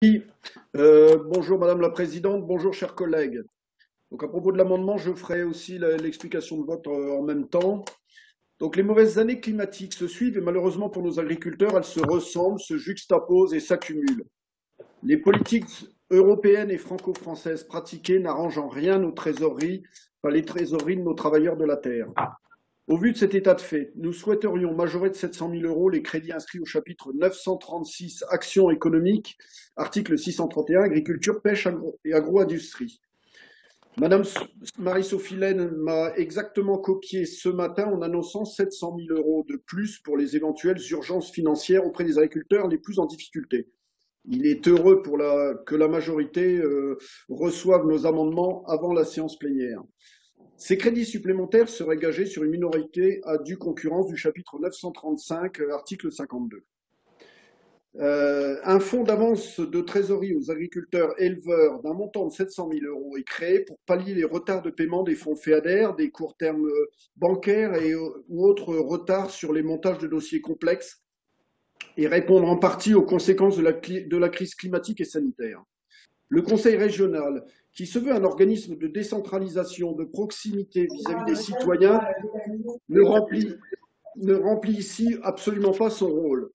Oui, bonjour Madame la Présidente, bonjour chers collègues. Donc à propos de l'amendement, je ferai aussi l'explication de vote en même temps. Donc les mauvaises années climatiques se suivent et malheureusement pour nos agriculteurs, elles se ressemblent, se juxtaposent et s'accumulent. Les politiques européennes et franco-françaises pratiquées n'arrangent en rien nos trésoreries, enfin les trésoreries de nos travailleurs de la terre. Au vu de cet état de fait, nous souhaiterions majorer de 700 000 euros les crédits inscrits au chapitre 936 Actions économiques, article 631 Agriculture, pêche et agro-industrie. Madame Marie-Sophie Laine m'a exactement copié ce matin en annonçant 700 000 euros de plus pour les éventuelles urgences financières auprès des agriculteurs les plus en difficulté. Il est heureux que la majorité reçoive nos amendements avant la séance plénière. Ces crédits supplémentaires seraient gagés sur une minorité à due concurrence du chapitre 935, article 52. Un fonds d'avance de trésorerie aux agriculteurs éleveurs d'un montant de 700 000 euros est créé pour pallier les retards de paiement des fonds FEADER, des courts termes bancaires ou autres retards sur les montages de dossiers complexes et répondre en partie aux conséquences de la crise climatique et sanitaire. Le Conseil régional, qui se veut un organisme de décentralisation, de proximité vis-à-vis des citoyens, ne remplit ici absolument pas son rôle.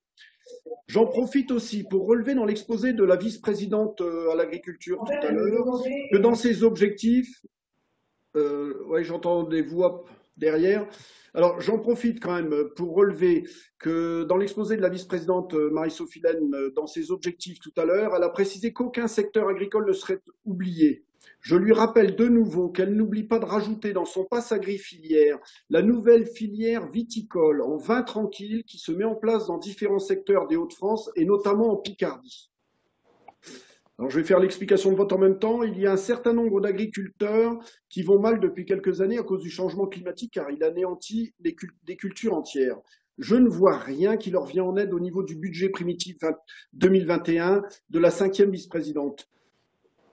J'en profite aussi pour relever dans l'exposé de la vice-présidente à l'agriculture tout à l'heure que dans ses objectifs, ouais, j'entends des voix derrière. Alors, j'en profite quand même pour relever que dans l'exposé de la vice-présidente Marie-Sophie Laine, dans ses objectifs tout à l'heure, elle a précisé qu'aucun secteur agricole ne serait oublié. Je lui rappelle de nouveau qu'elle n'oublie pas de rajouter dans son pass agri-filière la nouvelle filière viticole en vin tranquille qui se met en place dans différents secteurs des Hauts-de-France et notamment en Picardie. Alors, je vais faire l'explication de vote en même temps. Il y a un certain nombre d'agriculteurs qui vont mal depuis quelques années à cause du changement climatique car il anéantit des cultures entières. Je ne vois rien qui leur vient en aide au niveau du budget primitif 2021 de la cinquième vice-présidente.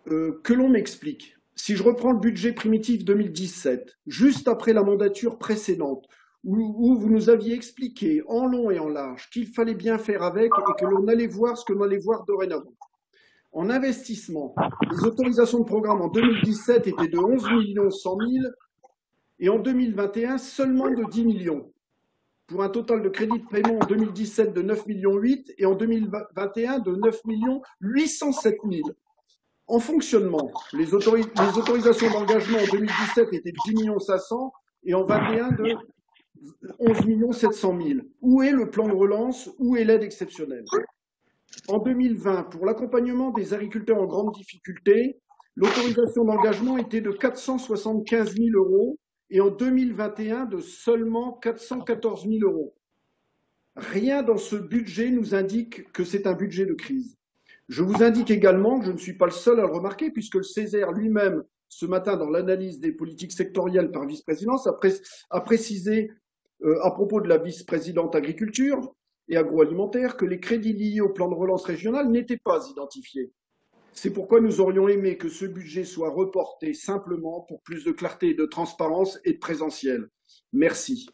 Que l'on m'explique. Si je reprends le budget primitif 2017, juste après la mandature précédente, où vous nous aviez expliqué en long et en large qu'il fallait bien faire avec et que l'on allait voir ce que l'on allait voir dorénavant. En investissement, les autorisations de programme en 2017 étaient de 11 100 000 et en 2021 seulement de 10 millions, pour un total de crédit de paiement en 2017 de 9 millions 8 et en 2021 de 9 807 000. En fonctionnement, les autorisations d'engagement en 2017 étaient de 10 500 000 et en 2021 de 11 700 000. Où est le plan de relance? Où est l'aide exceptionnelle? En 2020, pour l'accompagnement des agriculteurs en grande difficulté, l'autorisation d'engagement était de 475 000 euros et en 2021 de seulement 414 000 euros. Rien dans ce budget nous indique que c'est un budget de crise. Je vous indique également que je ne suis pas le seul à le remarquer puisque le Césaire lui-même, ce matin, dans l'analyse des politiques sectorielles par vice-présidence, a précisé à propos de la vice-présidente agriculture et agroalimentaire que les crédits liés au plan de relance régional n'étaient pas identifiés. C'est pourquoi nous aurions aimé que ce budget soit reporté simplement pour plus de clarté, de transparence et de présentiel. Merci.